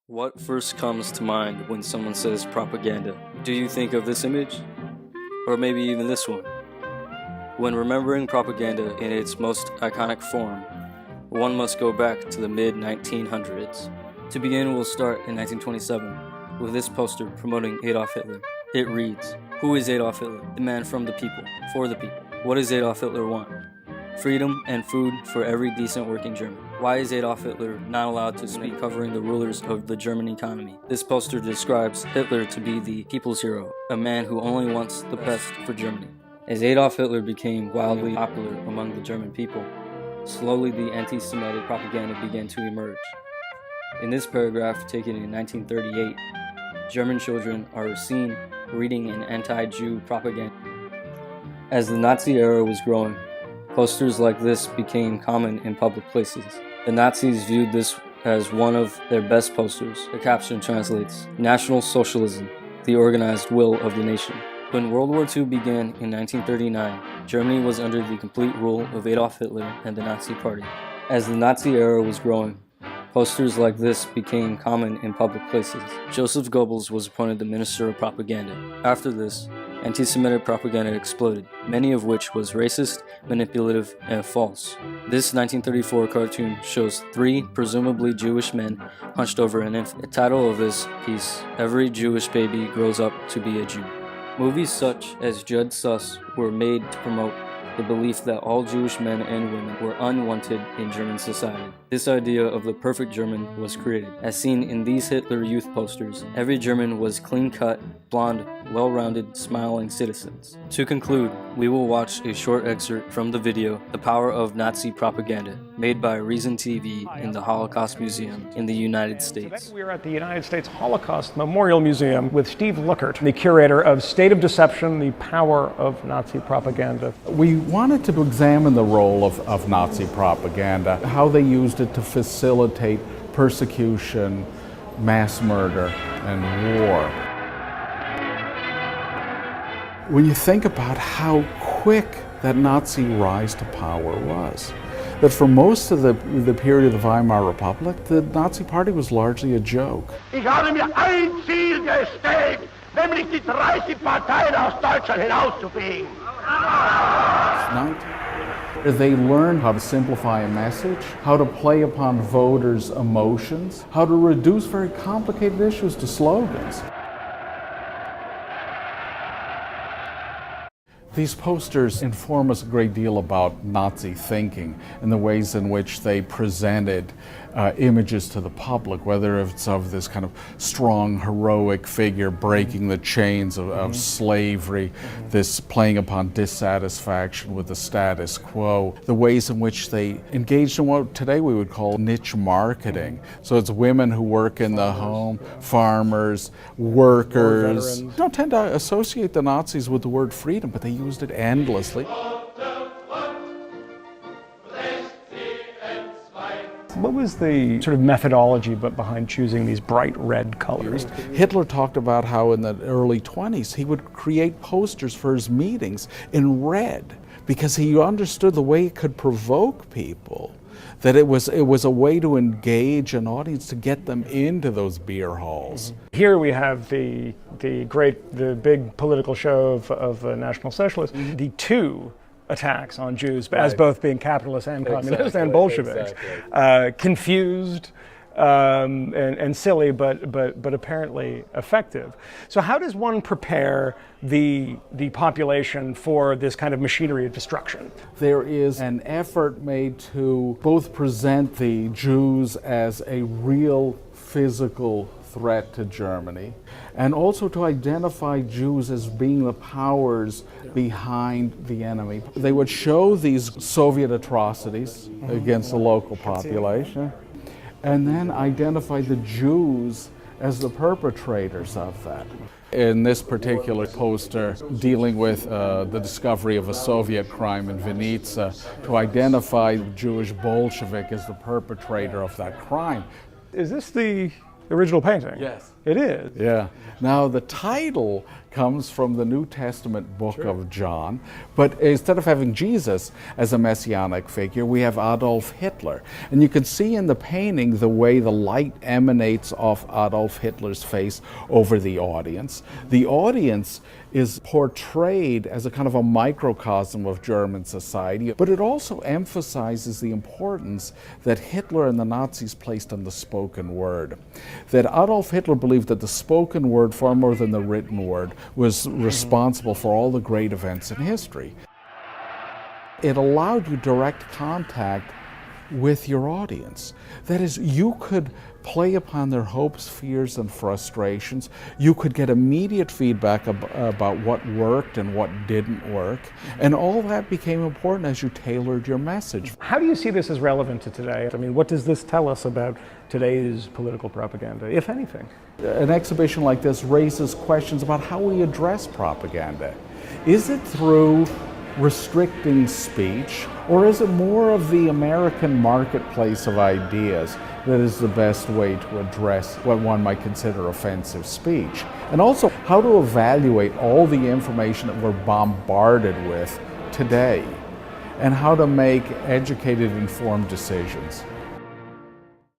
What first comes to mind when someone says propaganda? Do you think of this image? Or maybe even this one? When remembering propaganda in its most iconic form, one must go back to the mid-1900s. To begin, we'll start in 1927 with this poster promoting Adolf Hitler. It reads, "Who is Adolf Hitler? The man from the people, for the people. What does Adolf Hitler want? Freedom and food for every decent working German. Why is Adolf Hitler not allowed to speak, covering the rulers of the German economy?" This poster describes Hitler to be the people's hero, a man who only wants the best for Germany. As Adolf Hitler became wildly popular among the German people, slowly the anti-Semitic propaganda began to emerge. In this paragraph taken in 1938, German children are seen reading an anti-Jew propaganda. As the Nazi era was growing, posters like this became common in public places. The Nazis viewed this as one of their best posters. The caption translates, "National Socialism, the organized will of the nation." When World War II began in 1939, Germany was under the complete rule of Adolf Hitler and the Nazi Party. As the Nazi era was growing, posters like this became common in public places. Joseph Goebbels was appointed the Minister of Propaganda. After this, anti-Semitic propaganda exploded, many of which was racist, manipulative, and false. This 1934 cartoon shows three presumably Jewish men hunched over an infant. The title of this piece, "Every Jewish Baby Grows Up to be a Jew." Movies such as Judd Sus were made to promote the belief that all Jewish men and women were unwanted in German society. This idea of the perfect German was created. As seen in these Hitler Youth posters, every German was clean-cut, blonde, well-rounded, smiling citizens. To conclude, we will watch a short excerpt from the video, "The Power of Nazi Propaganda," made by Reason TV in the Holocaust Museum in the United States. Today we are at the United States Holocaust Memorial Museum with Steve Lookert, the curator of State of Deception, the Power of Nazi Propaganda. We wanted to examine the role of Nazi propaganda, how they used it to facilitate persecution, mass murder, and war. When you think about how quick that Nazi rise to power was, that for most of the period of the Weimar Republic, the Nazi Party was largely a joke. Ich habe mir ein Ziel gestellt, nämlich die 30 Parteien aus Deutschland hinauszufegen. They learned how to simplify a message, how to play upon voters' emotions, how to reduce very complicated issues to slogans. These posters inform us a great deal about Nazi thinking and the ways in which they presented images to the public, whether it's of this kind of strong, heroic figure breaking the chains of slavery, this playing upon dissatisfaction with the status quo, the ways in which they engaged in what today we would call niche marketing. So it's women who work in the home, farmers, workers. You don't tend to associate the Nazis with the word freedom, but they used it endlessly. What was the sort of methodology behind choosing these bright red colors? Hitler talked about how in the early 20s he would create posters for his meetings in red because he understood the way it could provoke people, that it was a way to engage an audience, to get them into those beer halls. Here we have the big political show of the National Socialists, the two attacks on Jews as both being capitalists and communists and Bolsheviks. Confused and silly, but apparently effective. So how does one prepare the population for this kind of machinery of destruction? There is an effort made to both present the Jews as a real physical threat to Germany, and also to identify Jews as being the powers behind the enemy. They would show these Soviet atrocities against the local population, and then identify the Jews as the perpetrators of that. In this particular poster, dealing with the discovery of a Soviet crime in Vinnitsa, to identify the Jewish Bolshevik as the perpetrator of that crime. Is this the The original painting? Yes. It is. Yeah. Now the title comes from the New Testament book of John, but instead of having Jesus as a messianic figure, we have Adolf Hitler. And you can see in the painting the way the light emanates off Adolf Hitler's face over the audience. The audience is portrayed as a kind of a microcosm of German society, but it also emphasizes the importance that Hitler and the Nazis placed on the spoken word. That Adolf Hitler believed that the spoken word, far more than the written word, was responsible for all the great events in history. It allowed you direct contact with your audience. That is, you could play upon their hopes, fears, and frustrations. You could get immediate feedback about what worked and what didn't work. And all that became important as you tailored your message. How do you see this as relevant to today? I mean, what does this tell us about today's political propaganda, if anything? An exhibition like this raises questions about how we address propaganda. Is it through restricting speech, or is it more of the American marketplace of ideas that is the best way to address what one might consider offensive speech? And also, how to evaluate all the information that we're bombarded with today, and how to make educated, informed decisions.